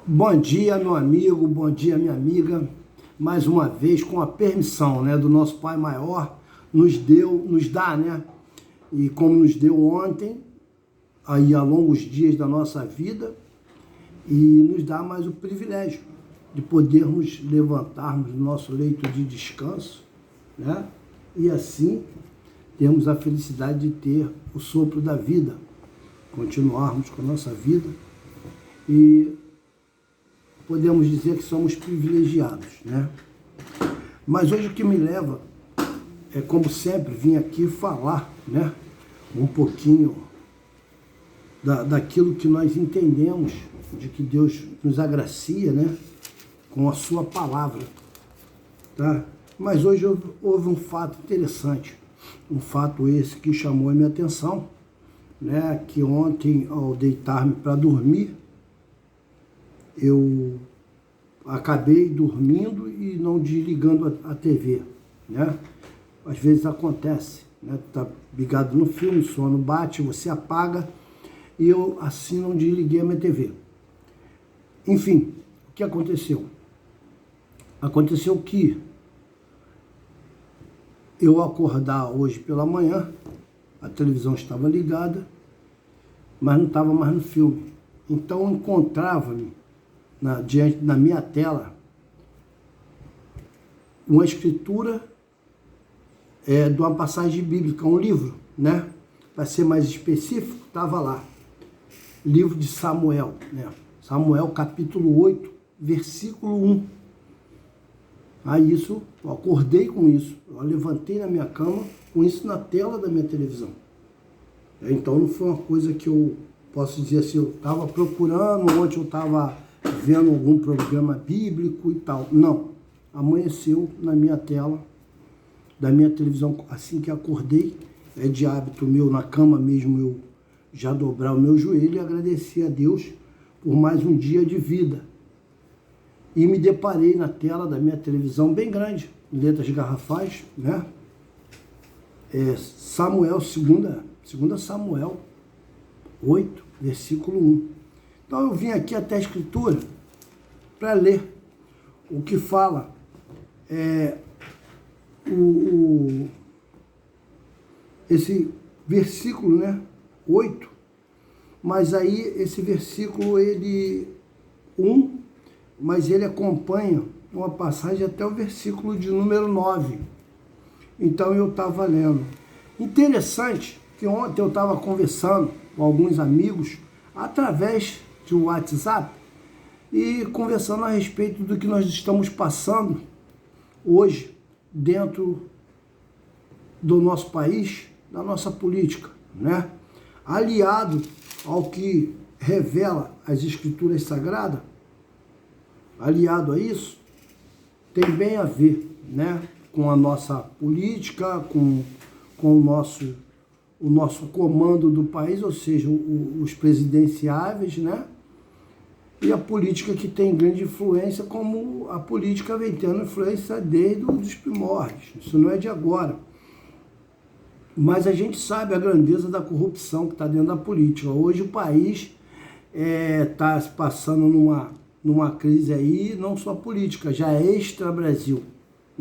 Bom dia, meu amigo, bom dia, minha amiga. Mais uma vez, com a permissão, do nosso Pai Maior, nos dá, E como nos deu ontem, aí a longos dias da nossa vida, e nos dá mais o privilégio de podermos levantarmos do nosso leito de descanso, E assim termos a felicidade de ter o sopro da vida, continuarmos com a nossa vida e podemos dizer que somos privilegiados, Mas hoje o que me leva é, como sempre, vim aqui falar, um pouquinho daquilo que nós entendemos, de que Deus nos agracia, com a sua palavra, tá? Mas hoje houve um fato interessante, um fato esse que chamou a minha atenção, que ontem, ao deitar-me para dormir, eu acabei dormindo e não desligando a TV, Às vezes acontece, Tá ligado no filme, o sono bate, você apaga, e eu assim não desliguei a minha TV. Enfim, o que aconteceu? Aconteceu que eu acordar hoje pela manhã, a televisão estava ligada, mas não estava mais no filme. Então eu encontrava-me diante da minha tela uma escritura de uma passagem bíblica, um livro, Para ser mais específico, estava lá, livro de Samuel, Samuel capítulo 8, versículo 1. Aí isso, eu acordei com isso, eu levantei na minha cama com isso na tela da minha televisão. Então não foi uma coisa que eu posso dizer assim, eu estava procurando, ontem eu estava vendo algum programa bíblico e tal. Não, amanheceu na minha tela da minha televisão, assim que acordei. É de hábito meu, na cama mesmo, eu já dobrar o meu joelho e agradecer a Deus por mais um dia de vida. E me deparei na tela da minha televisão, bem grande, em letras garrafais, Samuel, 2 Samuel 8, versículo 1. Então eu vim aqui até a Escritura para ler o que fala esse versículo, 8, mas aí esse versículo, mas ele acompanha uma passagem até o versículo de número 9. Então eu estava lendo. Interessante que ontem eu estava conversando com alguns amigos através de um WhatsApp e conversando a respeito do que nós estamos passando hoje dentro do nosso país, da nossa política, Aliado ao que revela as Escrituras Sagradas, aliado a isso, tem bem a ver, com a nossa política, com o nosso comando do país, ou seja, os presidenciáveis, e a política que tem grande influência, como a política vem tendo influência desde os primórdios. Isso não é de agora. Mas a gente sabe a grandeza da corrupção que está dentro da política. Hoje o país está se passando numa crise aí, não só política, já extra-Brasil,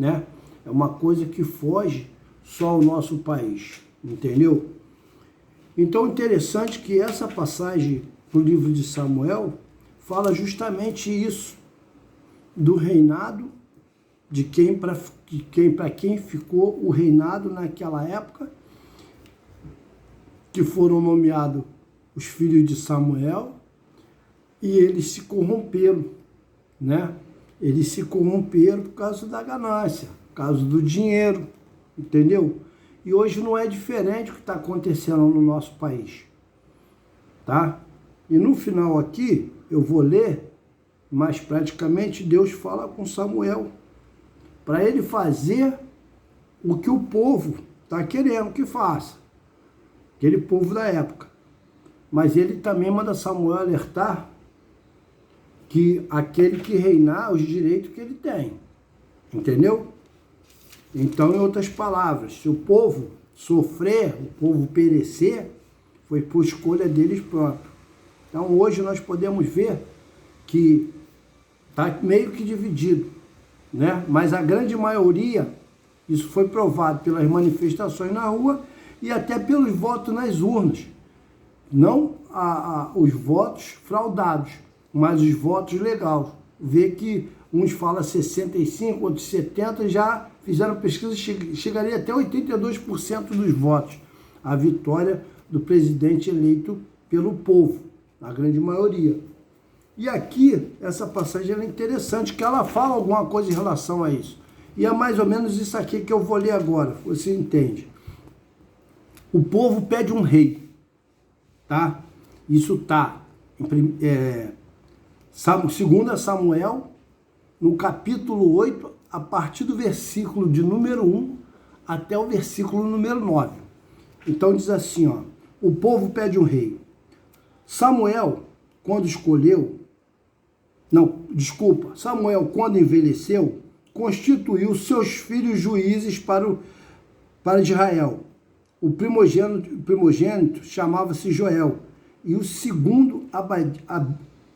É uma coisa que foge só ao nosso país, entendeu? Então, interessante que essa passagem do livro de Samuel fala justamente isso, do reinado, de para quem ficou o reinado naquela época, que foram nomeados os filhos de Samuel, e eles se corromperam, Eles se corromperam por causa da ganância, por causa do dinheiro, entendeu? E hoje não é diferente o que está acontecendo no nosso país, tá? E no final aqui, eu vou ler, mas praticamente Deus fala com Samuel, para ele fazer o que o povo está querendo que faça, aquele povo da época. Mas ele também manda Samuel alertar que aquele que reinar, os direitos que ele tem, entendeu? Então, em outras palavras, se o povo sofrer, o povo perecer, foi por escolha deles próprios. Então, hoje nós podemos ver que está meio que dividido, né? Mas a grande maioria, isso foi provado pelas manifestações na rua e até pelos votos nas urnas. Não os votos fraudados, mas os votos legais. Vê que uns falam 65, outros 70, já fizeram pesquisa, chegaria até 82% dos votos. A vitória do presidente eleito pelo povo, a grande maioria. E aqui, essa passagem é interessante, que ela fala alguma coisa em relação a isso. E é mais ou menos isso aqui que eu vou ler agora, você entende. O povo pede um rei, tá? Isso está em 2 Samuel, no capítulo 8, a partir do versículo de número 1 até o versículo número 9. Então diz assim, ó, o povo pede um rei. Samuel, quando envelheceu, constituiu seus filhos juízes para Israel. O primogênito chamava-se Joel, e o segundo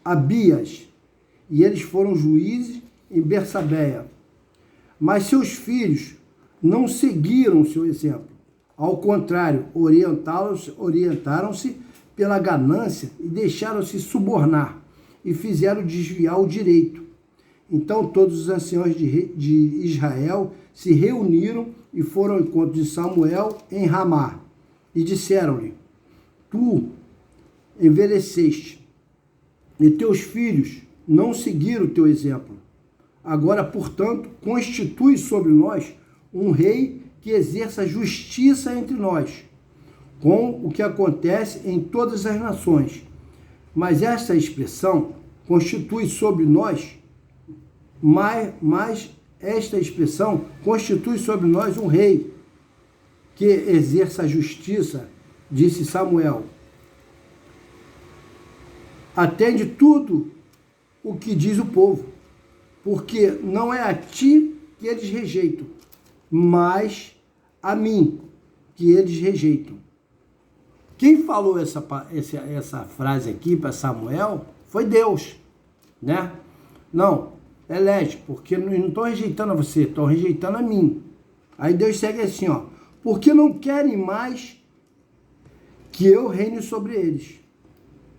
Abias, e eles foram juízes em Bersabeia. Mas seus filhos não seguiram seu exemplo. Ao contrário, orientaram-se pela ganância e deixaram-se subornar, e fizeram desviar o direito. Então todos os anciãos de Israel se reuniram e foram ao encontro de Samuel em Ramá, e disseram-lhe, tu envelheceste, e teus filhos não seguiram o teu exemplo. Agora, portanto, constitui sobre nós um rei que exerça justiça entre nós, com o que acontece em todas as nações. Mas esta expressão constitui sobre nós, esta expressão constitui sobre nós um rei que exerça a justiça, disse Samuel. Atende tudo o que diz o povo, porque não é a ti que eles rejeitam, mas a mim que eles rejeitam. Quem falou essa frase aqui para Samuel foi Deus, né? Não, elege, porque não estão rejeitando a você, estão rejeitando a mim. Aí Deus segue assim, ó, porque não querem mais que eu reine sobre eles.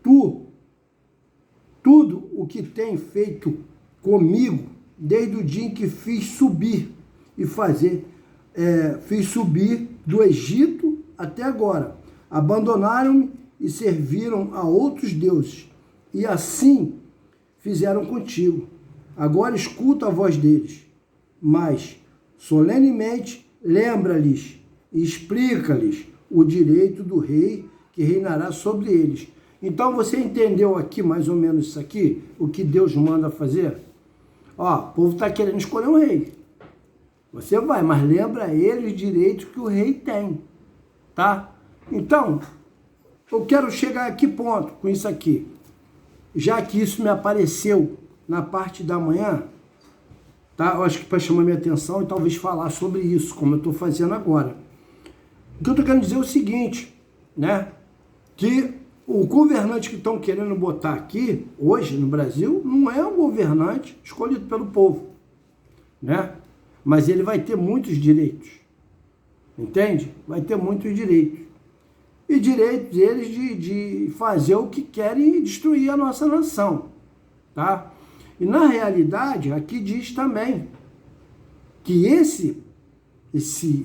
Tudo o que tem feito comigo, desde o dia em que fiz subir do Egito até agora. Abandonaram-me e serviram a outros deuses, e assim fizeram contigo. Agora escuta a voz deles, mas solenemente lembra-lhes e explica-lhes o direito do rei que reinará sobre eles. Então você entendeu aqui mais ou menos isso aqui? O que Deus manda fazer? Ó, o povo está querendo escolher um rei. Você vai, mas lembra a ele os direitos que o rei tem, tá? Então, eu quero chegar a que ponto com isso aqui? Já que isso me apareceu na parte da manhã, tá? Eu acho que para chamar minha atenção e talvez falar sobre isso, como eu estou fazendo agora. O que eu estou querendo dizer é o seguinte, né? Que o governante que estão querendo botar aqui, hoje, no Brasil, não é um governante escolhido pelo povo, né? Mas ele vai ter muitos direitos, entende? Vai ter muitos direitos. E direitos deles de fazer o que querem e destruir a nossa nação, tá? E na realidade, aqui diz também que esse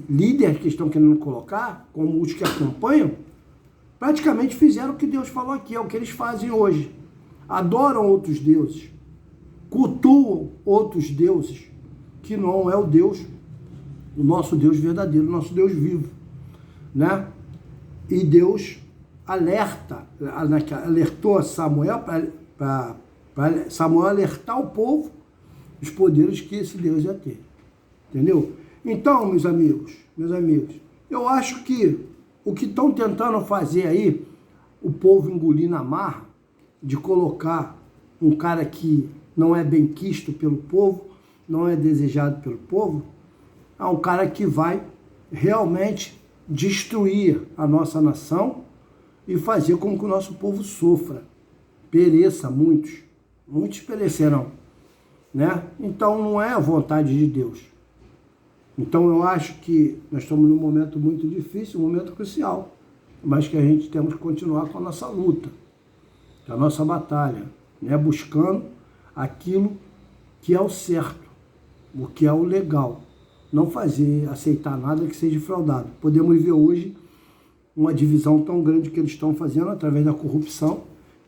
líder que estão querendo colocar, como os que acompanham, praticamente fizeram o que Deus falou aqui, é o que eles fazem hoje. Adoram outros deuses, cultuam outros deuses, que não é o Deus, o nosso Deus verdadeiro, o nosso Deus vivo, né? E Deus alertou a Samuel, para Samuel alertar o povo dos poderes que esse Deus ia ter, entendeu? Então, meus amigos, eu acho que o que estão tentando fazer aí, o povo engolir na marra, de colocar um cara que não é bem quisto pelo povo, não é desejado pelo povo, é um cara que vai realmente destruir a nossa nação e fazer com que o nosso povo sofra, pereça muitos, muitos perecerão, né? Então não é a vontade de Deus. Então eu acho que nós estamos num momento muito difícil, um momento crucial, mas que a gente temos que continuar com a nossa luta, com a nossa batalha, né? Buscando aquilo que é o certo, o que é o legal. Não aceitar nada que seja fraudado. Podemos ver hoje uma divisão tão grande que eles estão fazendo através da corrupção,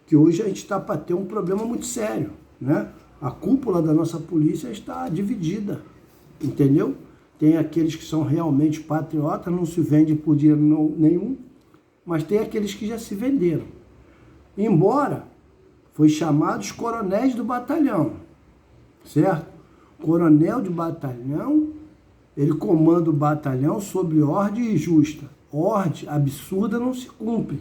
que hoje a gente está para ter um problema muito sério, né? A cúpula da nossa polícia está dividida, entendeu? Tem aqueles que são realmente patriotas, não se vendem por dinheiro nenhum, mas tem aqueles que já se venderam. Embora foi chamados coronéis do batalhão, certo? Coronel de batalhão, ele comanda o batalhão sob ordem justa. Ordem absurda não se cumpre.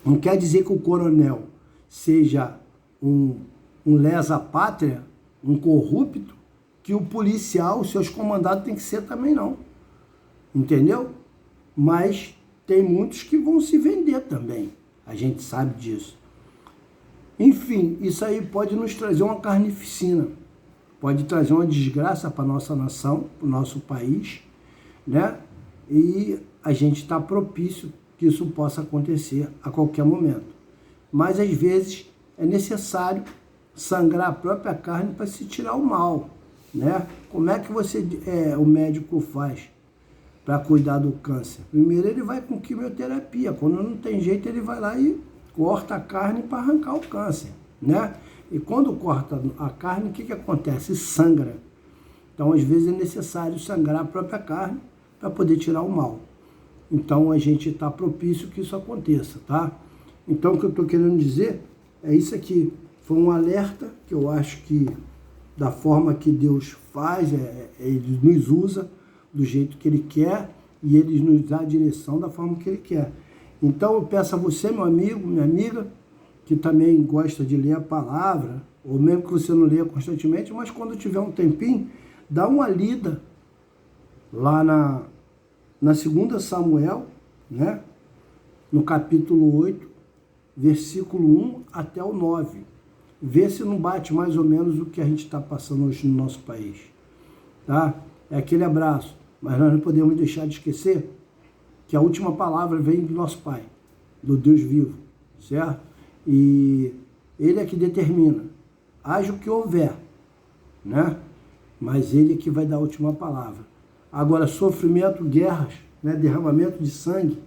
Não quer dizer que o coronel seja um lesa-pátria, um corrupto, que o policial, os seus comandados, tem que ser também não. Entendeu? Mas tem muitos que vão se vender também. A gente sabe disso. Enfim, isso aí pode nos trazer uma carnificina. Pode trazer uma desgraça para a nossa nação, para o nosso país, né? E a gente está propício que isso possa acontecer a qualquer momento. Mas, às vezes, é necessário sangrar a própria carne para se tirar o mal, né? Como é que o médico faz para cuidar do câncer? Primeiro ele vai com quimioterapia. Quando não tem jeito, ele vai lá e corta a carne para arrancar o câncer, né? E quando corta a carne, o que acontece? Sangra. Então, às vezes, é necessário sangrar a própria carne para poder tirar o mal. Então, a gente está propício que isso aconteça, tá? Então, o que eu estou querendo dizer é isso aqui. Foi um alerta que eu acho que, da forma que Deus faz, Ele nos usa do jeito que Ele quer e Ele nos dá a direção da forma que Ele quer. Então, eu peço a você, meu amigo, minha amiga, que também gosta de ler a palavra, ou mesmo que você não leia constantemente, mas quando tiver um tempinho, dá uma lida lá na 2 Samuel, né? No capítulo 8, versículo 1 até o 9. Vê se não bate mais ou menos o que a gente está passando hoje no nosso país. Tá? É aquele abraço. Mas nós não podemos deixar de esquecer que a última palavra vem do nosso Pai, do Deus vivo, certo? E Ele é que determina, haja o que houver, né? Mas Ele é que vai dar a última palavra. Agora, sofrimento, guerras, né? Derramamento de sangue,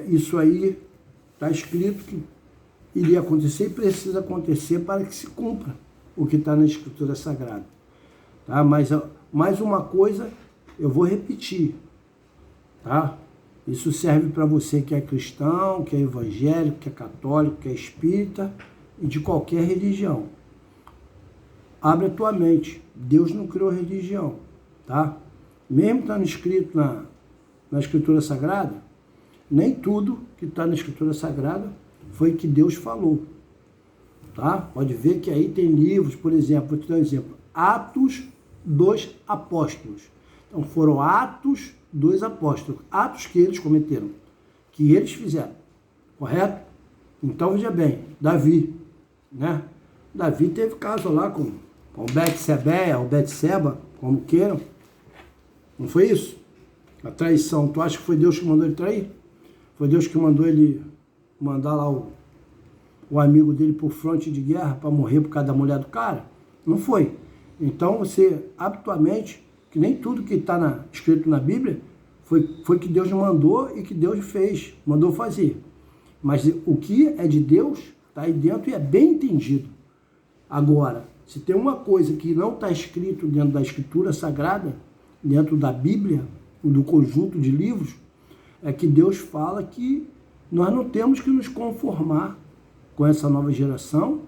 isso aí está escrito que iria acontecer e precisa acontecer para que se cumpra o que está na Escritura Sagrada. Tá? Mas mais uma coisa eu vou repetir, tá? Isso serve para você que é cristão, que é evangélico, que é católico, que é espírita e de qualquer religião. Abre a tua mente. Deus não criou religião, tá? Mesmo estando escrito na Escritura Sagrada, nem tudo que está na Escritura Sagrada foi que Deus falou, tá? Pode ver que aí tem livros, por exemplo, vou te dar um exemplo, Atos dos Apóstolos. Então foram Atos dos Apóstolos, atos que eles cometeram, que eles fizeram, correto? Então veja bem, Davi, né? Davi teve caso lá com Betsebeia, ou Betseba, como queiram, não foi isso? A traição, tu acha que foi Deus que mandou ele trair? Foi Deus que mandou ele mandar lá o amigo dele por fronte de guerra para morrer por causa da mulher do cara? Não foi. Então você, habitualmente, que nem tudo que está escrito na Bíblia foi que Deus mandou e que Deus fez, mandou fazer. Mas o que é de Deus está aí dentro e é bem entendido. Agora, se tem uma coisa que não está escrito dentro da Escritura Sagrada, dentro da Bíblia, do conjunto de livros, é que Deus fala que nós não temos que nos conformar com essa nova geração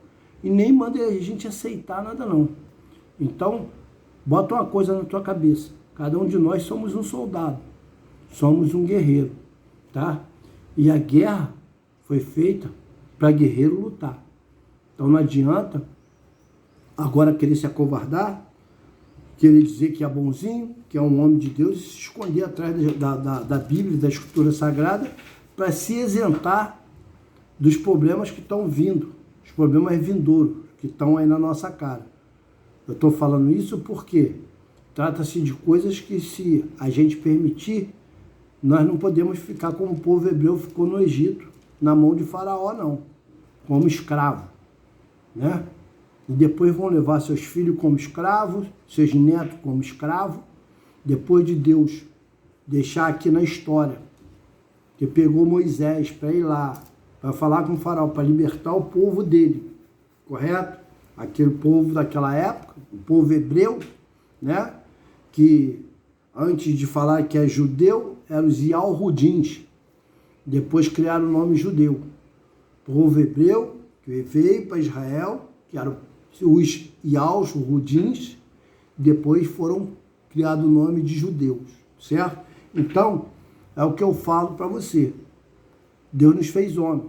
e nem manda a gente aceitar nada não. Então, bota uma coisa na tua cabeça. Cada um de nós somos um soldado. Somos um guerreiro, tá? E a guerra foi feita para guerreiro lutar. Então não adianta agora querer se acovardar, querer dizer que é bonzinho, que é um homem de Deus e se esconder atrás da Bíblia, da Escritura Sagrada, para se isentar dos problemas que estão vindo. os problemas vindouros que estão aí na nossa cara. Eu estou falando isso porque trata-se de coisas que, se a gente permitir, nós não podemos ficar como o povo hebreu ficou no Egito, na mão de Faraó, não, como escravo, né? E depois vão levar seus filhos como escravos, seus netos como escravos, depois de Deus deixar aqui na história que pegou Moisés para ir lá, para falar com o Faraó, para libertar o povo dele, correto? Aquele povo daquela época, o povo hebreu, né? Que antes de falar que é judeu, eram os Yalhudins. Depois criaram o nome judeu. O povo hebreu que veio para Israel, que eram os Yalhudins, depois foram criado o nome de judeus, certo? Então, é o que eu falo para você. Deus nos fez homem.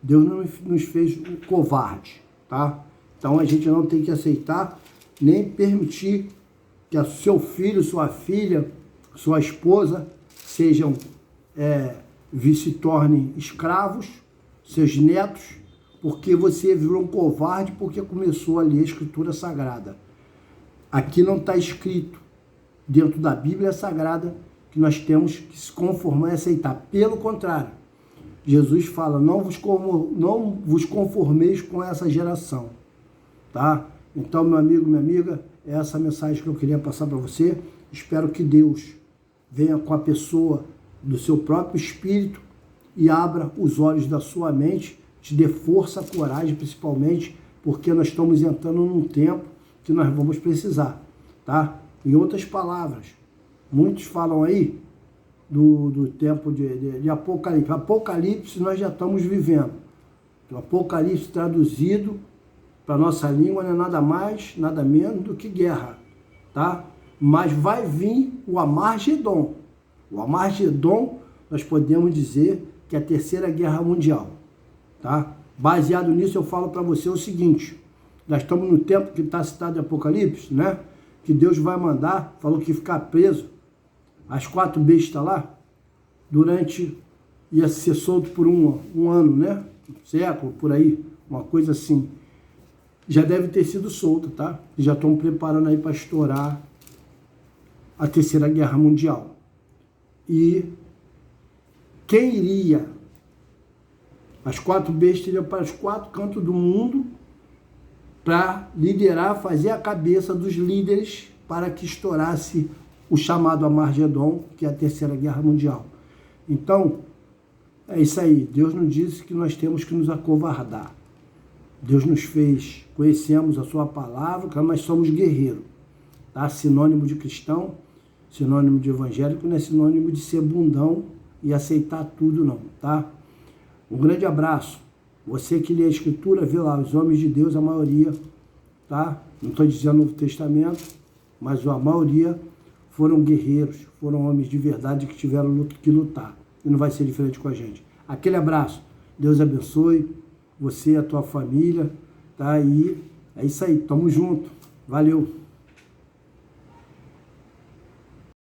Deus não nos fez covarde, tá? Então, a gente não tem que aceitar nem permitir que seu filho, sua filha, sua esposa sejam, se tornem escravos, seus netos, porque você virou um covarde porque começou a ler a Escritura Sagrada. Aqui não está escrito, dentro da Bíblia Sagrada, que nós temos que se conformar e aceitar. Pelo contrário, Jesus fala, não vos conformeis com essa geração, tá? Então, meu amigo, minha amiga, é essa mensagem que eu queria passar para você. Espero que Deus venha com a pessoa do seu próprio espírito e abra os olhos da sua mente, te dê força, coragem, principalmente, porque nós estamos entrando num tempo que nós vamos precisar, tá? Em outras palavras, muitos falam aí do tempo de Apocalipse. Apocalipse nós já estamos vivendo. O Apocalipse traduzido para nossa língua não é nada mais, nada menos do que guerra, tá? Mas vai vir o Armagedon. O Armagedon, nós podemos dizer que é a Terceira Guerra Mundial, tá? Baseado nisso, eu falo para você o seguinte, nós estamos no tempo que está citado em Apocalipse, né? Que Deus vai mandar, falou que ficar preso, as 4 bestas lá, ia ser solto por um ano, né? Um século, por aí, uma coisa assim. Já deve ter sido solto, tá? Já estão preparando aí para estourar a Terceira Guerra Mundial. E quem iria? As 4 bestas iriam para os 4 cantos do mundo para liderar, fazer a cabeça dos líderes para que estourasse o chamado Armagedon, que é a Terceira Guerra Mundial. Então, é isso aí. Deus nos disse que nós temos que nos acovardar. Deus nos fez, conhecemos a sua palavra, mas somos guerreiros, tá? Sinônimo de cristão, sinônimo de evangélico, não é sinônimo de ser bundão e aceitar tudo não, tá? Um grande abraço. Você que lê a Escritura, vê lá, os homens de Deus, a maioria, tá? Não estou dizendo Novo Testamento, mas a maioria foram guerreiros, foram homens de verdade que tiveram que lutar. E não vai ser diferente com a gente. Aquele abraço. Deus abençoe você e a tua família, tá? E é isso aí, tamo junto. Valeu!